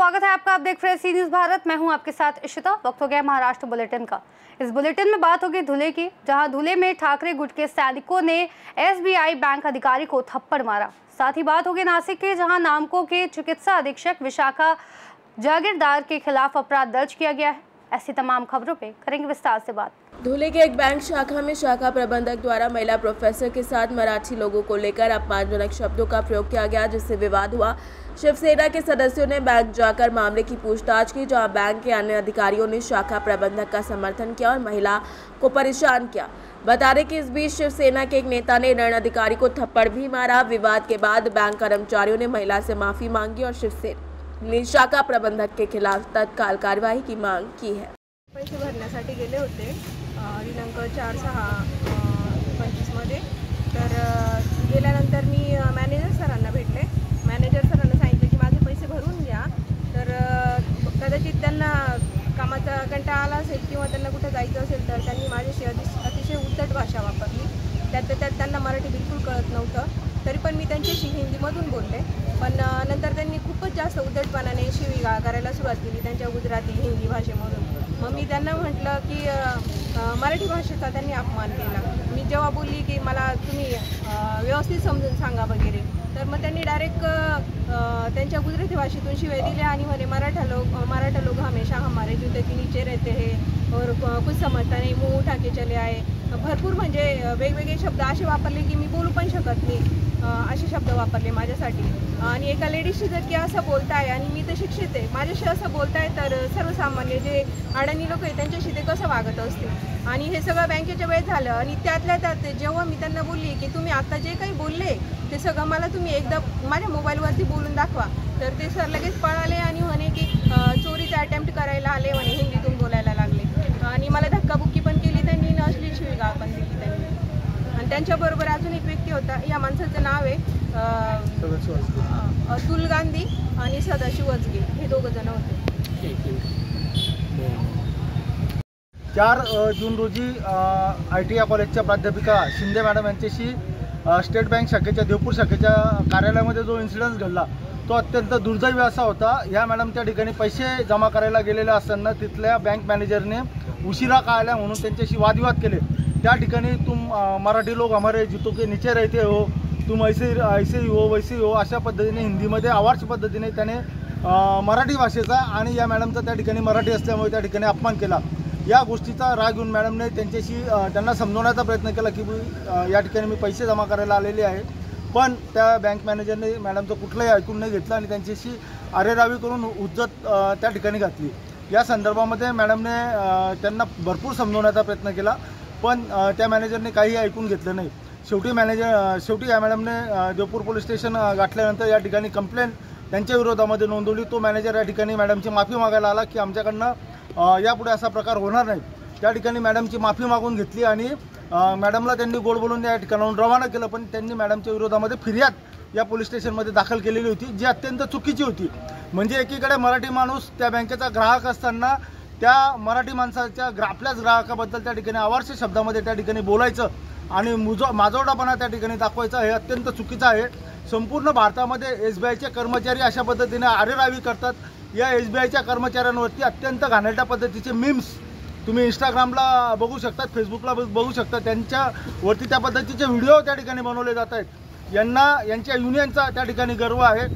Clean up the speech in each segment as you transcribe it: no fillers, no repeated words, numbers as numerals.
स्वागत है आपका। आप देख रहे हैं सी न्यूज़ भारत। मैं हूं आपके साथ इशिता। वक्त हो गया महाराष्ट्र बुलेटिन का। इस बुलेटिन में बात होगी धुले की, जहां धुले में ठाकरे गुट के सैनिकों ने एसबीआई बैंक अधिकारी को थप्पड़ मारा। साथ ही बात होगी नासिक के, जहां नामको के चिकित्सा अधीक्षक विशाखा जागीरदार के खिलाफ अपराध दर्ज किया गया है। ऐसी तमाम खबरों पे करेंगे विस्तार से बात। धुले के एक बैंक शाखा में शाखा प्रबंधक द्वारा महिला प्रोफेसर के साथ मराठी लोगों को लेकर अपमानजनक शब्दों का प्रयोग किया गया, जिससे विवाद हुआ। शिवसेना के सदस्यों ने बैंक जाकर मामले की पूछताछ की, जहां बैंक के अन्य अधिकारियों ने शाखा प्रबंधक का समर्थन किया और महिला को परेशान किया। बता दें कि इस बीच शिवसेना के एक नेता ने रण अधिकारी को थप्पड़ भी मारा। विवाद के बाद बैंक कर्मचारियों ने महिला से माफी मांगी और शिवसेना ने शाखा प्रबंधक के खिलाफ तत्काल कार्यवाही की मांग की है। पैसे भरण्यासाठी गेले होते दिनांक 4/6/25 मध्ये। तर गेल्यानंतर मी मॅनेजर सरांना भेटले। मॅनेजर सरांना सांगितलं की माझे पैसे भरून घ्या। तर कदाचित त्यांना कामाचा कंटाळा आला असेल किंवा त्यांना कुठे जायचं असेल तर त्यांनी माझ्याशी अतिशय उद्धट भाषा वापरली। त्यात त्यांना मराठी बिलकुल कळत नव्हतं। तरी पण मी त्यांच्याशी हिंदीमधून बोलले, पण नंतर त्यांनी खूपच जास्त उद्धटपणाने शिवीगाळ करायला सुरुवात केली त्यांच्या गुजराती हिंदी भाषेमधून। मग मी त्यांना म्हटलं की मराठी भाषेचा त्यांनी अपमान केला। मी जेव्हा बोलली की मला तुम्ही व्यवस्थित समजून सांगा वगैरे, तर मग त्यांनी डायरेक्ट त्यांच्या गुजराती भाषेतून शिवाय दिल्या आणि म्हणे मराठा लोग हमेशा हमारे जूते के नीचे रहते हैं और कुछ समजता नहीं, मुंह उठा के चले आए। भरपूर म्हणजे वेगवेगळे शब्द असे वापरले की मी बोलू पण शकत नाही, असे शब्द वापरले माझ्यासाठी। आणि एका लेडीजशी जर की असं बोलताय आणि मी तर शिक्षित आहे, माझ्याशी असं बोलताय तर सर्वसामान्य जे अडाणी लोक आहेत त्यांच्याशी ते कसं वागत असतील। आणि हे सगळं बँकेच्या वेळेत झालं आणि त्यातल्या त्यात जेव्हा मी त्यांना बोलली की तुम्ही आता जे काही बोलले ते सगळं मला तुम्ही एकदा माझ्या मोबाईलवरती बोलून दाखवा, तर ते सर लगेच पळाले आणि म्हणे की चोरीचा अटेम्प्ट करायला आले म्हणे, हिंदीतून बोलायला लागले आणि मला धक्काबुक्की पण केली त्यांनी, अश्लील शिवीगाळ पण दिली त्यांनी। आणि त्यांच्याबरोबर अजून एक व्यक्ती होता, या माणसाचं नाव आहे अतुल गांधी आणि सदाशिव वजगे, हे दोघं जण होते। 4 जून रोजी ITI कॉलेजच्या प्राध्यापिका शिंदे मॅडम यांच्याशी स्टेट बँक शाखेच्या देवपूर शाखेच्या कार्यालयामध्ये जो इन्सिडन्स घडला तो अत्यंत दुर्दैवी असा होता। या मॅडम त्या ठिकाणी पैसे जमा करायला गेलेले असताना तिथल्या बँक मॅनेजरने उशिरा का आल्या म्हणून त्यांच्याशी वादविवाद केले। त्या ठिकाणी तुम मराठी लोग हमारे जूतों के नीचे रहते हो, तुम ऐसे ही हो वैसे हो, अशा पद्धतीने हिंदीमध्ये आवाज पद्धतीने त्याने मराठी भाषेचा आणि या मॅडमचा त्या ठिकाणी मराठी असल्यामुळे त्या ठिकाणी अपमान केला। या गोष्टीचा राग घेऊन मॅडमने त्यांना समजवण्याचा प्रयत्न केला की या ठिकाणी मी पैसे जमा करायला आलेले आहे, पण त्या बँक मॅनेजरने मॅडमचं कुठलंही ऐकून नाही घेतलं आणि त्यांच्याशी अरेरावी करून उज्जत त्या ठिकाणी घातली। या संदर्भामध्ये मॅडमने त्यांना भरपूर समजवण्याचा प्रयत्न केला, पण त्या मॅनेजरने काही ऐकून घेतलं नाही। शेवटी या मॅडमने देवपूर पोलीस स्टेशन गाठल्यानंतर या ठिकाणी कंप्लेंट त्यांच्या विरोधामध्ये नोंदवली। तो मॅनेजर या ठिकाणी मॅडमची माफी मागायला आला की आमच्याकडनं यापुढे असा प्रकार होणार नाही। त्या ठिकाणी मॅडमची माफी मागून घेतली आणि मॅडमला त्यांनी गोड बोलून या ठिकाणाहून रवाना केलं, पण त्यांनी मॅडमच्या विरोधामध्ये फिर्याद या पोलीस स्टेशनमध्ये दाखल केलेली होती, जी अत्यंत चुकीची होती। म्हणजे एकीकडे मराठी माणूस त्या बँकेचा ग्राहक असताना त्या मराठी माणसाच्या आपल्याच ग्राहकाबद्दल त्या ठिकाणी अवारस्य शब्दामध्ये त्या ठिकाणी बोलायचं आणि माजोरडापणा त्या ठिकाणी दाखवायचं हे अत्यंत चुकीचं आहे। संपूर्ण भारतामध्ये SBIचे कर्मचारी अशा पद्धतीने अरेरावी करतात। या SBIच्या कर्मचाऱ्यांवरती अत्यंत घाणेरड्या पद्धतीचे मीम्स तुम्ही इंस्टाग्रामला बघू शकतात, फेसबुकला बघू शकता, त्यांच्यावरती त्या पद्धतीचे व्हिडिओ त्या ठिकाणी बनवले जात आहेत। यांच्या युनियनचा त्या ठिकाणी गर्व आहे।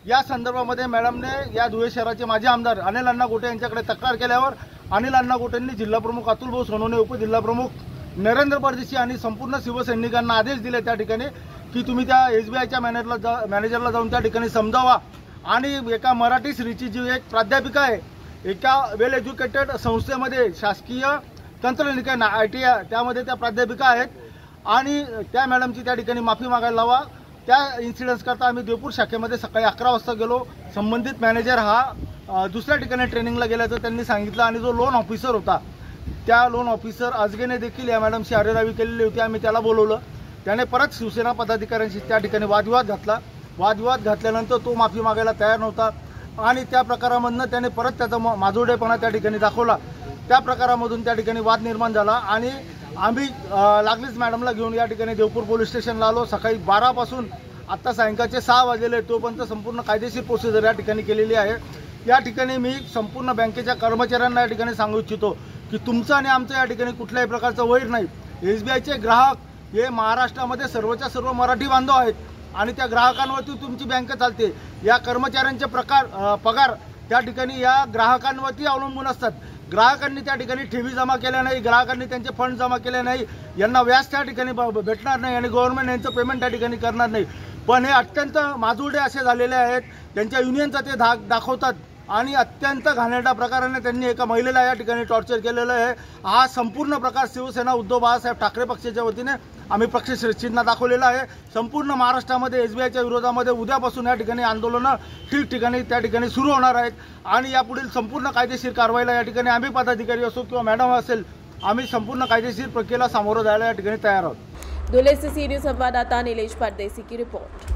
या संदर्भामध्ये मॅडमने या धुळे शहराचे माजी आमदार अनिल अण्णा गोटे यांच्याकडे तक्रार केल्यावर अनिल अण्णा गोटेंनी जिल्हाप्रमुख अतुल भाऊ सोनवणे, उपजिल्हाप्रमुख नरेंद्र परदेशी आणि संपूर्ण शिवसैनिकांना आदेश दिले त्या ठिकाणी की तुम्ही त्या SBIच्या मॅनेजरला जाऊन त्या ठिकाणी समजावा। आणि एका मराठी स्त्रीची जी एक प्राध्यापिका आहे, एका वेल एज्युकेटेड संस्थेमध्ये शासकीय तंत्रनिकेतन ITI त्यामध्ये त्या प्राध्यापिका आहेत आणि त्या मॅडमची त्या ठिकाणी माफी मागायला लावा। त्या इन्सिडन्स करता आम्ही देवपूर शाखेमध्ये सकाळी 11 वाजता गेलो। संबंधित मॅनेजर हा दुसऱ्या ठिकाणी ट्रेनिंगला गेल्याचं त्यांनी सांगितलं आणि जो लोन ऑफिसर होता त्या लोन ऑफिसर अजगेने देखील या मॅडमशी अरेरावी केलेली होती। आम्ही त्याला बोलवलं, त्याने परत शिवसेना पदाधिकाऱ्यांशी त्या ठिकाणी वादविवाद घातला। वादविवाद घातल्यानंतर तो माफी मागायला तयार नव्हता आणि त्या प्रकारामधनं त्याने परत त्याचा माजोरडेपणा त्या ठिकाणी दाखवला। त्या प्रकारामधून त्या ठिकाणी वाद निर्माण झाला आणि आम्ही लागलीच मॅडमला घेऊन या ठिकाणी देवपूर पोलीस स्टेशनला आलो। सकाळी 12 पासून आता सायंकाळचे 6 वाजलेले, तोपर्यंत संपूर्ण कायदेशीर प्रोसिजर या ठिकाणी केलेली आहे। या ठिकाणी मी संपूर्ण बँकेच्या कर्मचाऱ्यांना या ठिकाणी सांगू इच्छितो की तुमचं आणि आमचं या ठिकाणी कुठल्याही प्रकारचं वैर नाही। SBIचे ग्राहक हे महाराष्ट्रामध्ये सर्वच्या सर्व मराठी बांधव आहेत आणि त्या ग्राहकांवरती तुमची बँक चालते। या कर्मचाऱ्यांचे पगार त्या ठिकाणी या ग्राहकांवरती अवलंबून असतात। ग्राहकांनी त्या ठिकाणी ठेवी जमा केल्या नाही, ग्राहकांनी त्यांचे फंड जमा केले नाही, यांना व्याज त्या ठिकाणी भेटणार नाही आणि गव्हर्नमेंट यांचं पेमेंट त्या ठिकाणी करणार नाही। पण हे अत्यंत माजुरडे असे झालेले आहेत, त्यांच्या युनियनचा ते धाक दाखवतात आणि अत्यंत घाणेरड्या प्रकाराने त्यांनी एका महिलेला या ठिकाणी टॉर्चर केलेलं आहे। हा संपूर्ण प्रकार शिवसेना उद्धव बाळासाहेब ठाकरे पक्षाच्या वतीने आम्ही पक्ष चिन्ह दाखवलेलं आहे। संपूर्ण महाराष्ट्रामध्ये SBIच्या विरोधामध्ये उद्यापासून या ठिकाणी आंदोलनं ठिकठिकाणी त्या ठिकाणी सुरू होणार आहेत आणि यापुढील संपूर्ण कायदेशीर कारवाईला या ठिकाणी आम्ही पदाधिकारी असो किंवा मॅडम असेल, आम्ही संपूर्ण कायदेशीर प्रक्रियेला सामोरं जायला या ठिकाणी तयार आहोत। धुले से सी न्यूज़ संवाददाता नीलेश परदेसी की रिपोर्ट।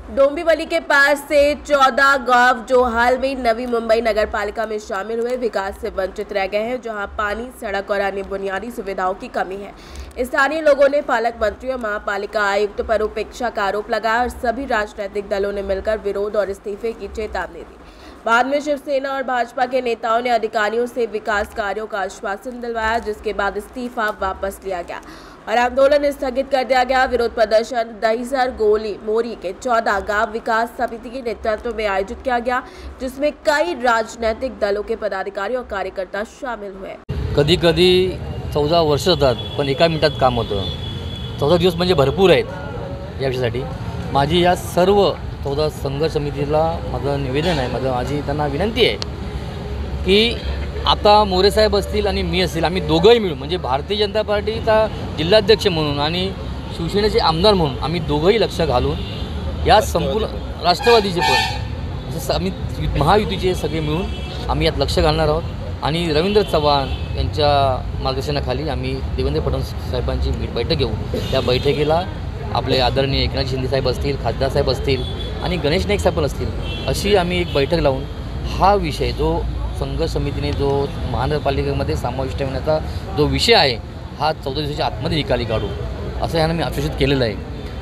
डोंबिवली के पास से 14 गांव जो हाल में नवी मुंबई नगर पालिका में शामिल हुए विकास से वंचित रह गए हैं, जहां पानी, सड़क और अन्य बुनियादी सुविधाओं की कमी है। स्थानीय लोगों ने पालक मंत्री और महापालिका आयुक्त पर उपेक्षा का आरोप लगाया और सभी राजनीतिक दलों ने मिलकर विरोध और इस्तीफे की चेतावनी दी। बाद में शिवसेना और भाजपा के नेताओं ने अधिकारियों से विकास कार्यों का आश्वासन दिलवाया, जिसके बाद इस्तीफा वापस लिया गया और आंदोलन स्थगित कर दिया गया। विरोध प्रदर्शन दहीसर गोली मोरी के 14 गांव विकास समिति के नेतृत्व में आयोजित किया गया, जिसमें कई राजनीतिक दलों के पदाधिकारी और कार्यकर्ता शामिल हुए। कधी कधी 14 वर्ष जातात पण एका मिनिटात काम होतं। 14 दिवस म्हणजे भरपूर आहेत या विषयासाठी। माझी या सर्व 14 संघर्ष समितीला माझं निवेदन आहे, माझी त्यांना विनंती आहे की आता मोरे साहेब असतील आणि मी असेल, आम्ही दोघंही मिळून म्हणजे भारतीय जनता पार्टीचा जिल्हाध्यक्ष म्हणून आणि शिवसेनेचे आमदार म्हणून आम्ही दोघंही लक्ष घालून या संपूर्ण राष्ट्रवादीचे पण असं आम्ही महायुतीचे सगळे मिळून आम्ही यात लक्ष घालणार आहोत आणि रवींद्र चव्हाण यांच्या मार्गदर्शनाखाली आम्ही देवेंद्र फडणवीस साहेबांची बैठक घेऊ। त्या बैठकीला आपले आदरणीय एकनाथ शिंदे साहेब असतील, खासदार साहेब असतील आणि गणेश नाईक साहेब पण असतील, अशी आम्ही एक बैठक लावून हा विषय जो संघर्ष समितीने जो महानगरपालिकेमध्ये समाविष्ट ठेवण्याचा जो विषय आहे हा 14 दिवसाच्या आतमध्ये निकाली काढू असं ह्यांना मी आश्वासित केलेलं आहे।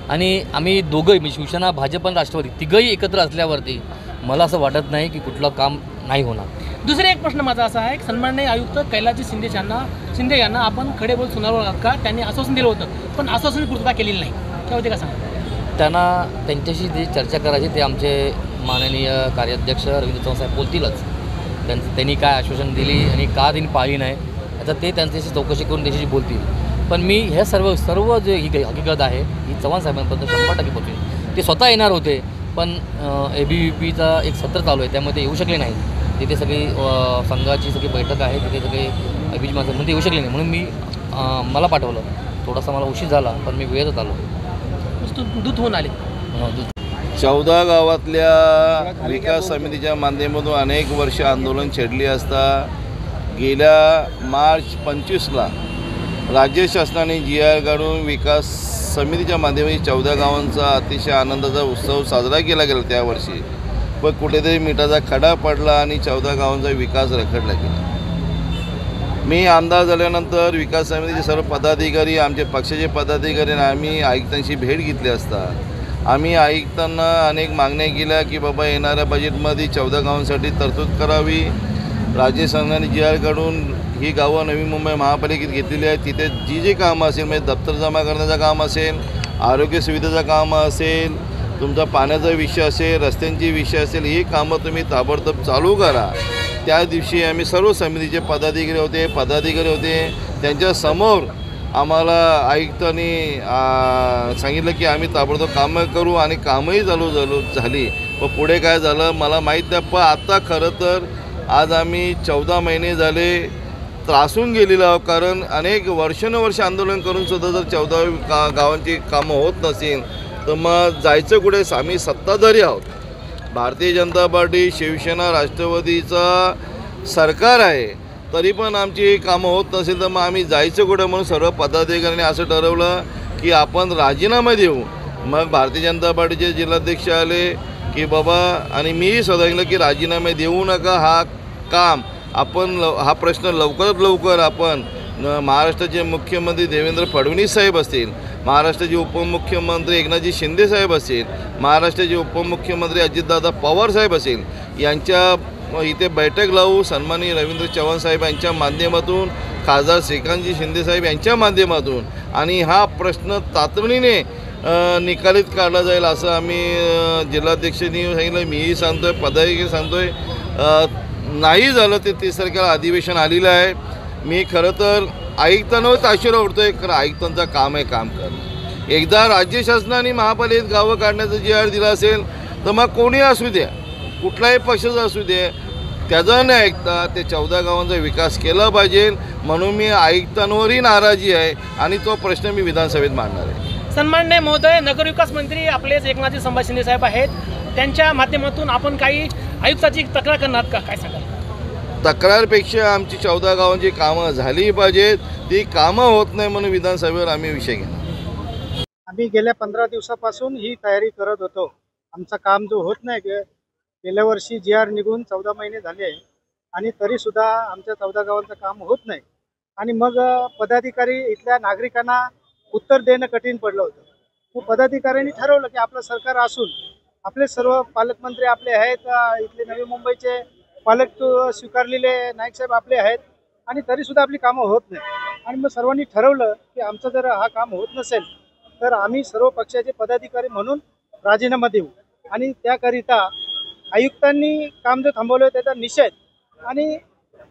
आणि आम्ही दोघंही म्हणजे शिवसेना, भाजप आणि राष्ट्रवादी तिघंही एकत्र असल्यावरती मला असं वाटत नाही की कुठलं काम नाही होणार। दुसरा एक प्रश्न माझा असा आहे की सन्माननीय आयुक्त कैलाजी शिंदे यांना आपण खडे बोल सुनावलं आहात का? त्यांनी आश्वासन दिलं होतं पण आश्वासन पूर्तता केलेली नाही, काय होते का सांगा? त्यांना त्यांच्याशी जे चर्चा करायची ते आमचे माननीय कार्याध्यक्ष रवींद्र चव्हाण साहेब बोलतीलच। त्यांनी काय आश्वासन दिली आणि का त्यांनी पाळली नाही आता ते त्यांच्याशी चौकशी करून त्याच्याशी बोलतील। पण मी हे सर्व जे ही हकीकत आहे ही चव्हाण साहेबांपर्यंत 100% पोहोचेल। ते स्वतः येणार होते पण ABVPचा एक सत्र चालू आहे त्यामध्ये येऊ शकले नाही। तिथे सगळी संघाची सगळी बैठक आहे, तिथे सगळे ABG माणसं येऊ शकले नाही म्हणून मी मला पाठवलं। थोडासा मला उशीर झाला पण मी वेळेतच आलो। दूध होऊन आले 14 गावातल्या विकास समितीच्या माध्यमातून अनेक वर्ष आंदोलन छेडली असता गेल्या मार्च 25ला राज्य शासनाने GR काढून विकास समितीच्या माध्यमातून 14 गावांचा अतिशय आनंदाचा उत्सव साजरा केला गेला त्यावर्षी, पण कुठेतरी मिठाचा खडा पडला आणि 14 गावांचा विकास रखडला गेला। मी आमदार झाल्यानंतर विकास समितीचे सर्व पदाधिकारी, आमचे पक्षाचे पदाधिकारी आम्ही आयुक्तांशी भेट घेतली असता आम्ही आयुक्तांना अनेक मागण्या केल्या की बाबा येणाऱ्या बजेटमध्ये 14 गावांसाठी तरतूद करावी। राज्य शासनाने GR काढून ही गावं नवी मुंबई महापालिकेत घेतलेली आहेत, तिथे जी कामं असेल म्हणजे दप्तर जमा करण्याचं काम असेल, आरोग्य सुविधेचं काम असेल, तुमचा पाण्याचा विषय असेल, रस्त्यांची विषय असेल, ही कामं तुम्ही ताबडतोब चालू करा। त्या दिवशी आम्ही सर्व समितीचे पदाधिकारी होते त्यांच्यासमोर आम्हाला आयुक्तांनी सांगितलं की आम्ही ताबडतोब कामं करू आणि कामही चालू झाली। पण पुढे काय झालं मला माहीत नाही, पण आता खरं तर आज आम्ही 14 महिने झाले त्रासून गेलेलो आहोत, कारण अनेक वर्षानुवर्ष आंदोलन करून सुद्धा जर 14 गावांची कामं होत नसेल तर मग जायचं कुठे? आम्ही सत्ताधारी आहोत, भारतीय जनता पार्टी, शिवसेना, राष्ट्रवादीचा सरकार आहे, तरी पण आमची कामं होत नसेल तर मग आम्ही जायचं कुठं? म्हणून सर्व पदाधिकाऱ्यांनी असं ठरवलं की आपण राजीनामा देऊ। मग भारतीय जनता पार्टीचे जिल्हाध्यक्ष आले की बाबा आणि मीही सांगितलं की राजीनामे देऊ नका, हा प्रश्न लवकरात लवकर आपण महाराष्ट्राचे मुख्यमंत्री देवेंद्र फडणवीस साहेब असतील, महाराष्ट्राचे उपमुख्यमंत्री एकनाथजी शिंदे साहेब असतील, महाराष्ट्राचे उपमुख्यमंत्री अजितदादा पवार साहेब असतील, यांच्या इथे बैठक लावू सन्माननीय रवींद्र चव्हाण साहेब यांच्या माध्यमातून, खासदार श्रीकांतजी शिंदे साहेब यांच्या माध्यमातून, आणि हा प्रश्न तातडीने निकालित काढला जाईल असं आम्ही जिल्हाध्यक्षांनी सांगितलं, मीही सांगतोय, पदाधिकारी सांगतोय. नाही झालं ते 30 तारखेला अधिवेशन आलेलं आहे. मी खरं तर आयुक्तांवर ताशेरा उडतोय, खरं आयुक्तांचं काम आहे काम करणं. एकदा राज्य शासनाने महापालिकेत गावं काढण्याचा जी दिला असेल तर मग कोणी असू द्या, कुठलाही पक्षाचा असू दे, त्याचं न ऐकता ते 14 गावांचा विकास केला पाहिजे. म्हणून मी आयुक्तांवरही नाराजी आहे आणि तो प्रश्न मी विधानसभेत मांडणार आहे. सन्माननीय महोदय, नगरविकास मंत्री आपलेच एकनाथजी संभाजी शिंदे साहेब आहेत, त्यांच्या माध्यमातून आपण काही आयुक्ताची तक्रार करणार का, काय सांगाल? तक्रारपेक्षा आमची 14 गावांची कामं झाली पाहिजेत. ती कामं होत नाही म्हणून विधानसभेवर आम्ही विषय घेणार. आम्ही गेल्या 15 दिवसापासून ही तयारी करत होतो. आमचं काम जो होत नाही, गेल्या वर्षी GR निघून 14 महिने झाले आहे आणि तरीसुद्धा आमच्या 14 गावांचं काम होत नाही. आणि मग पदाधिकारी इथल्या नागरिकांना उत्तर देणं कठीण पडलं होतं. मग पदाधिकाऱ्यांनी ठरवलं की आपलं सरकार असून आपले सर्व पालकमंत्री आपले आहेत, इथले नवी मुंबईचे पालक स्वीकारलेले नाईक साहेब आपले आहेत आणि तरीसुद्धा आपली कामं होत नाही. आणि मग सर्वांनी ठरवलं की आमचं जर हा काम होत नसेल तर आम्ही सर्व पक्षाचे पदाधिकारी म्हणून राजीनामा देऊ. आणि त्याकरिता आयुक्तांनी काम जो थांबवलं त्याचा निषेध आणि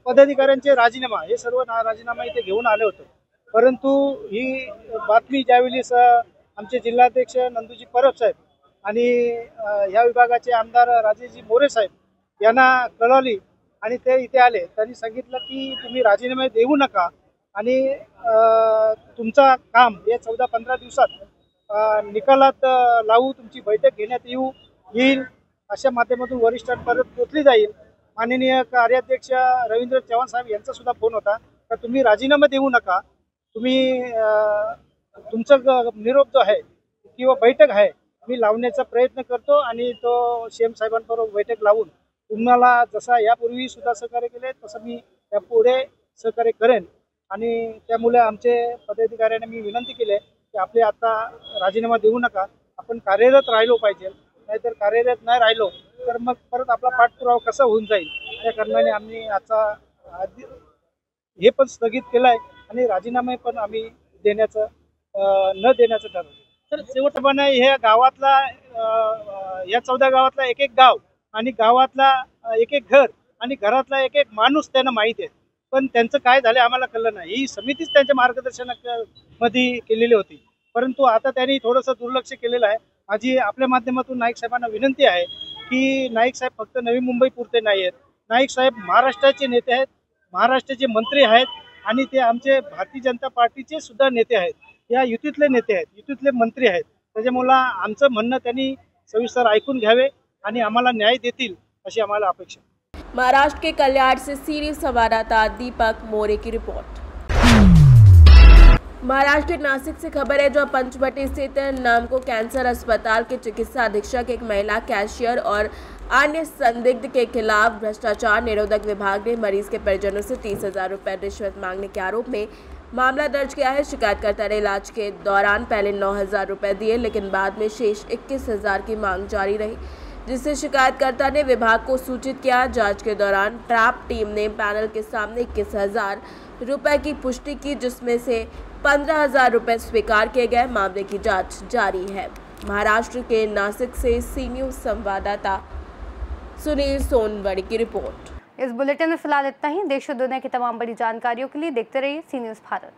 पदाधिकाऱ्यांचे राजीनामा हे सर्व राजीनामा इथे घेऊन आले होते. परंतु ही बातमी ज्यावेळी आमचे जिल्हाध्यक्ष नंदूजी परब साहेब आणि ह्या विभागाचे आमदार राजेशजी मोरे साहेब यांना कळवली आणि ते इथे आले. त्यांनी सांगितलं की तुम्ही राजीनामे देऊ नका आणि तुमचं काम या 14-15 दिवसात निकालात लावू, तुमची बैठक घेण्यात येईल, अशा माध्यमातून वरिष्ठांपर्यंत पोचली जाईल. माननीय कार्याध्यक्ष रवींद्र चव्हाण साहेब यांचा सुद्धा फोन होता का तुम्ही राजीनामा देऊ नका, तुम्ही तुमचा निरोप जो आहे किंवा बैठक आहे मी लावण्याचा प्रयत्न करतो आणि तो CM साहेबांबरोबर बैठक लावून तुम्हाला जसा यापूर्वी सुद्धा सहकार्य केले तसं मी यापुढे सहकार्य करेन. आणि त्यामुळे आमचे पदाधिकाऱ्यांना मी विनंती केली की आपले आता राजीनामा देऊ नका, आपण कार्यरत राहिलो पाहिजे, नाहीतर कार्यरत नाही राहिलो तर मग परत आपला पाठपुरावा कसा होऊन जाईल. त्या कारणाने आम्ही आता हे पण स्थगित केलं आहे आणि राजीनामे पण आम्ही न देण्याचं ठरवलं. तर शेवटपणे ह्या गावातला या 14 गावातला एक गाव आणि गावातला एक घर आणि घरातला एक माणूस त्यांना माहीत आहे, पण त्यांचं काय झालं आम्हाला कळलं नाही. ही समितीच त्यांच्या मार्गदर्शनामध्ये केलेली होती, परंतु आता त्यांनी थोडंसं दुर्लक्ष केलेलं आहे. माझी आपल्या माध्यमातून नाईक साहेबांना विनंती आहे की नाईक साहेब फक्त नवी मुंबई पुरते नाही आहेत, नाईक साहेब महाराष्ट्राचे नेते आहेत, महाराष्ट्राचे मंत्री आहेत आणि ते आमचे भारतीय जनता पार्टीचे सुद्धा नेते आहेत, या युतीतले नेते आहेत, युतीतले मंत्री आहेत. त्याच्यामुळे आमचं म्हणणं त्यांनी सविस्तर ऐकून घ्यावे आणि आम्हाला न्याय देतील अशी आम्हाला अपेक्षा. महाराष्ट्र के कल्याण से सीनियर संवाददाता दीपक मोरे की रिपोर्ट। महाराष्ट्र के नासिक से खबर है, जो पंचवटी स्थित नामको कैंसर अस्पताल के चिकित्सा अधीक्षक, एक महिला कैशियर और अन्य संदिग्ध के खिलाफ भ्रष्टाचार निरोधक विभाग ने मरीज के परिजनों से 30,000 रुपये रिश्वत मांगने के आरोप में मामला दर्ज किया है। शिकायतकर्ता ने इलाज के दौरान पहले 9,000 रुपये दिए, लेकिन बाद में शेष 21,000 की मांग जारी रही, जिससे शिकायतकर्ता ने विभाग को सूचित किया। जांच के दौरान ट्रैप टीम ने पैनल के सामने 21,000 रुपये की पुष्टि की, जिसमें से 15,000 रुपये स्वीकार किए गए। मामले की जांच जारी है। महाराष्ट्र के नासिक से सी न्यूज़ संवाददाता सुनील सोनवड़ी की रिपोर्ट। इस बुलेटिन में फिलहाल इतना ही। देश और दुनिया की तमाम बड़ी जानकारियों के लिए देखते रहिए सी न्यूज़ भारत।